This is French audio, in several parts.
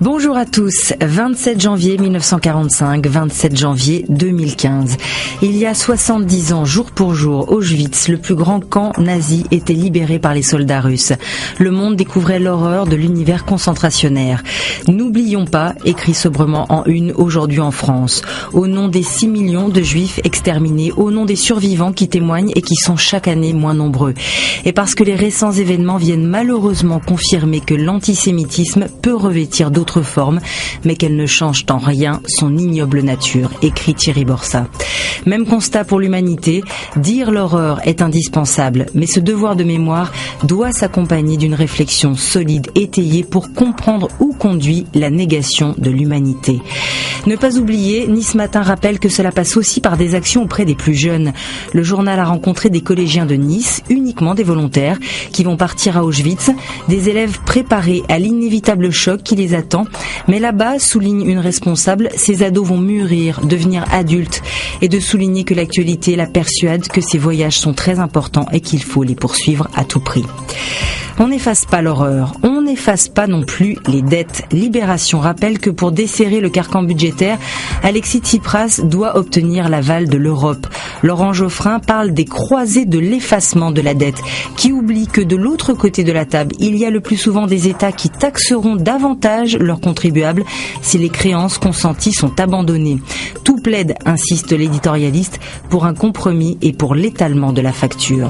Bonjour à tous, 27 janvier 1945, 27 janvier 2015. Il y a 70 ans, jour pour jour, Auschwitz, le plus grand camp nazi, était libéré par les soldats russes. Le monde découvrait l'horreur de l'univers concentrationnaire. N'oublions pas, écrit sobrement en une aujourd'hui en France, au nom des 6 millions de juifs exterminés, au nom des survivants qui témoignent et qui sont chaque année moins nombreux. Et parce que les récents événements viennent malheureusement confirmer que l'antisémitisme peut revêtir d'autres formes, mais qu'elles ne changent en rien son ignoble nature, écrit Thierry Borsat. Même constat pour l'humanité, dire l'horreur est indispensable, mais ce devoir de mémoire doit s'accompagner d'une réflexion solide, étayée pour comprendre où conduit la négation de l'humanité. Ne pas oublier, Nice Matin rappelle que cela passe aussi par des actions auprès des plus jeunes. Le journal a rencontré des collégiens de Nice, uniquement des volontaires, qui vont partir à Auschwitz, des élèves préparés à l'inévitable choc qui les attend. Mais là-bas, souligne une responsable, ces ados vont mûrir, devenir adultes, et de souligner que l'actualité la persuade que ces voyages sont très importants et qu'il faut les poursuivre à tout prix. On n'efface pas l'horreur, on n'efface pas non plus les dettes. Libération rappelle que pour desserrer le carcan budgétaire, Alexis Tsipras doit obtenir l'aval de l'Europe. Laurent Geoffrin parle des croisés de l'effacement de la dette, qui oublie que de l'autre côté de la table, il y a le plus souvent des États qui taxeront davantage leurs contribuables si les créances consenties sont abandonnées. Tout plaide, insiste l'éditorialiste, pour un compromis et pour l'étalement de la facture.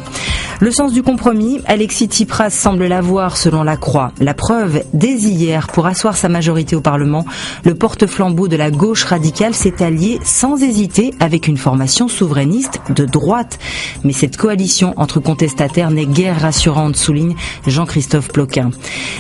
Le sens du compromis, Alexis Tsipras semble l'avoir selon la Croix. La preuve, dès hier, pour asseoir sa majorité au Parlement, le porte-flambeau de la gauche radicale s'est allié sans hésiter avec une formation souverainiste de droite. Mais cette coalition entre contestataires n'est guère rassurante, souligne Jean-Christophe Ploquin.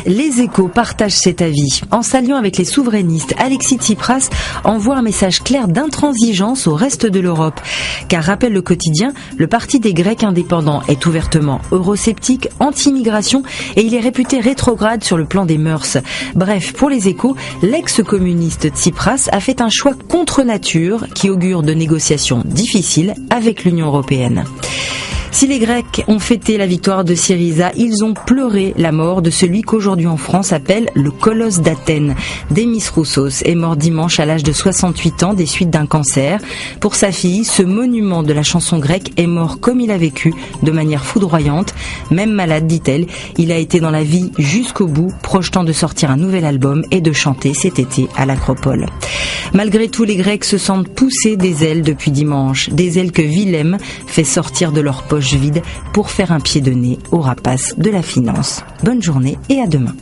Les Échos partagent cet avis. En s'alliant avec les souverainistes, Alexis Tsipras envoie un message clair d'intransigeance au reste de l'Europe. Car, rappelle le quotidien, le Parti des Grecs indépendants est ouvertement eurosceptique, anti-immigration et il est réputé rétrograde sur le plan des mœurs. Bref, pour les Échos, l'ex-communiste Tsipras a fait un choix contre nature qui augure de négociations difficiles avec l'Union européenne. Si les Grecs ont fêté la victoire de Syriza, ils ont pleuré la mort de celui qu'aujourd'hui en France appelle le colosse d'Athènes. Démis Roussos est mort dimanche à l'âge de 68 ans des suites d'un cancer. Pour sa fille, ce monument de la chanson grecque est mort comme il a vécu, de manière foudroyante. Même malade, dit-elle, il a été dans la vie jusqu'au bout, projetant de sortir un nouvel album et de chanter cet été à l'Acropole. Malgré tout, les Grecs se sentent pousser des ailes depuis dimanche, des ailes que Willem fait sortir de leur poche vide pour faire un pied de nez aux rapaces de la finance. Bonne journée et à demain.